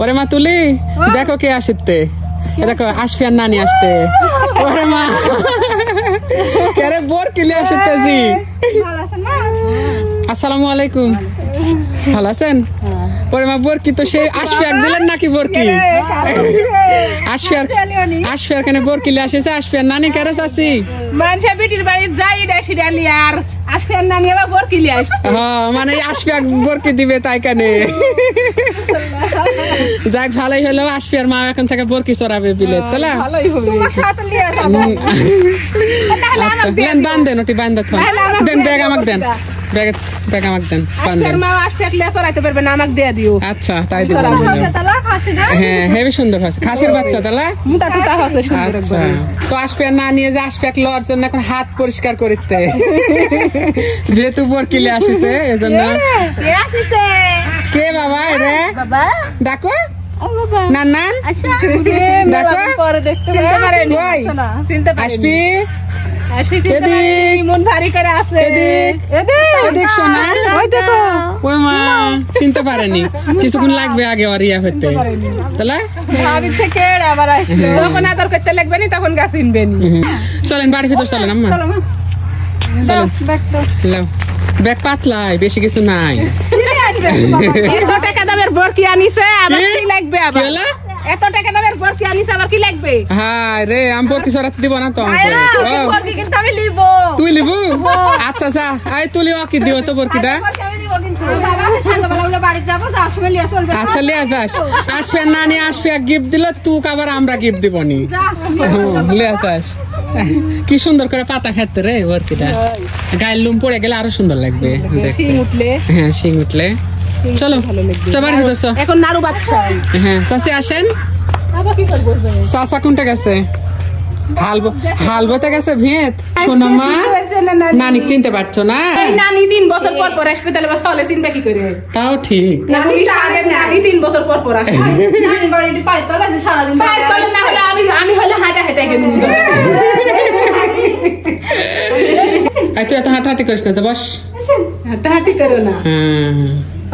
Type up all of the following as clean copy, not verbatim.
ওরে মা তুলি দেখো কে আসতে, দেখো আসফিয়ার নানি আসতে। ওরে মা কেরে বোর কিলে আসতেছি। আসসালামু আলাইকুম, ভালো আছেন? ওরে মা বোর কি তো সেই আসফিয়ার দিলেন নাকি বোর কি? আসফিয়ার কেন বোর কিলে আসেছে? আসফিয়ার নানি কেরে চাচি মানুষের বেটির বাড়ি যাই ডালি আর আসফিয়ার নানি আবার বোর কিলে আসছে। হ্যাঁ মানে আসফিয়ার বোর কি দিবে তাই কানে। যাক ভালোই হলো, আসফিয়ার মা এখন থেকে বোর কি চড়াবে বিলে, তাহলে ভালোই হবে। তোমার সাথে নিয়ে যাব। আচ্ছা দেন বান্ধেন, ওটি বান্ধা থাক দেন, ব্যাগ আমাকে দেন, ব্যাগ আমাকে দেন বান্ধেন। মা আসফিয়ার লে চড়াইতে পারবে না, আমাকে দিয়ে দিও। আচ্ছা তাই দিবেন। হ্যাঁ হেভি সুন্দর হয়েছে, খাসির বাচ্চা তাহলে মোটা টুটা হচ্ছে সুন্দর। আচ্ছা তো আসফিয়ার না নিয়ে যে আসফিয়ার লওয়ার জন্য এখন হাত পরিষ্কার করতে, যেহেতু বোর কিলে আসিছে এজন্য। কে বাবা রে বাবা ডাকো না না দেখো পরে দেখতে পারেন। চিনতে পারেন আসবি এদিক মন ভারী করে আছে। এদিক শোনা, ওই দেখো ওই মা চিনতে পারেনি, কিছুক্ষণ লাগবে আগে আর ইয়া হইতে, তাহলে ভাবি থেকে আবার আসলো যখন আদর করতে লাগবে নি তখন গা চিনবে নি। চলেন বাড়ির ভিতর চলেন আম্মা, চলেন ব্যাগ পাতলাই, বেশি কিছু নাই। এত টাকা দামের বর কি আনিছে, আবার কি লাগবে? আবার এত টাকা দামের বর কি আনিছে, আবার কি লাগবে? হায় রে আমি বর কি সরাতে দিব না তো আমাকে। কিন্তু আমি লিব। তুই লিবু? আচ্ছা আচ্ছা আই তুলি কি দিও তো বরকিটা। আচ্ছা লিয়া যাস, আসফিয়ার নানি আসফিয়া গিফট দিল, তুক আবার আমরা গিফট দিব নি। লিয়া যাস, কি সুন্দর করে পাতা খাচ্ছে রে বরকিটা, গায়ের লুম পড়ে গেলে আরো সুন্দর লাগবে। হ্যাঁ শিং উঠলে। চলো সবার ভিতর এখন নাড়ু বাচ্চা। হ্যাঁ চাচি আসেন। চাচা কোনটা গেছে? হাল বতে গেছে ভিয়েত। শোনো মা নানি চিনতে পারছো না? নানি 3 বছর পর পর আসবে, তাহলে বাস হলে চিনবে কি করে? তাও ঠিক। নানি 3 বছর পর পর আসবে। নানি বাড়িতে পাইতলা যে সারা দিন পাইতলা না হলে আমি হলে হাঁটা হাঁটা গেল। আই তুই এত হাঁটাহাঁটি করিস না তো, বস। হাঁটাহাঁটি করো না,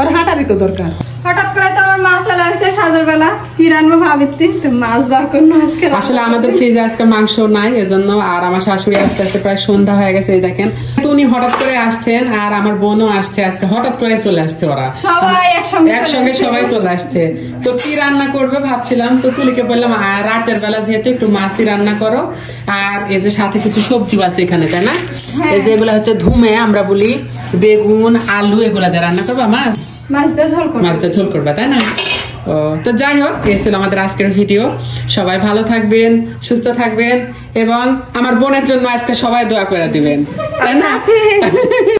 আর হাঁটারই তো দরকার। হঠাৎ করে তো আমার মাছ লাগছে সাজের বেলা, কি রান্না ভাবিতে তো মাছ বার করবো আজকে। আসলে আমাদের ফ্রিজে আজকে মাংস নাই এজন্য, আর আমার শাশুড়ি আসতে আসতে প্রায় সন্ধ্যা হয়ে গেছে। এই দেখেন তো উনি হঠাৎ করে আসছেন, আর আমার বোনও আসছে আজকে, হঠাৎ করে চলে আসছে ওরা সবাই একসঙ্গে সবাই চলে আসছে। তো কি রান্না করবে ভাবছিলাম, তো তুলিকে বললাম রাতের বেলা যেহেতু একটু মাছই রান্না করো, আর এই যে সাথে কিছু সবজি আছে এখানে, তাই না? এই যে এগুলা হচ্ছে ধুমে আমরা বলি, বেগুন আলু এগুলা দিয়ে রান্না করবা, মাছ দিয়ে ঝোল করবা, তাই না? ও তো যাই হোক, এই ছিল আমাদের আজকের ভিডিও। সবাই ভালো থাকবেন, সুস্থ থাকবেন, এবং আমার বোনের জন্য আজকে সবাই দোয়া করে দিবেন, তাই না?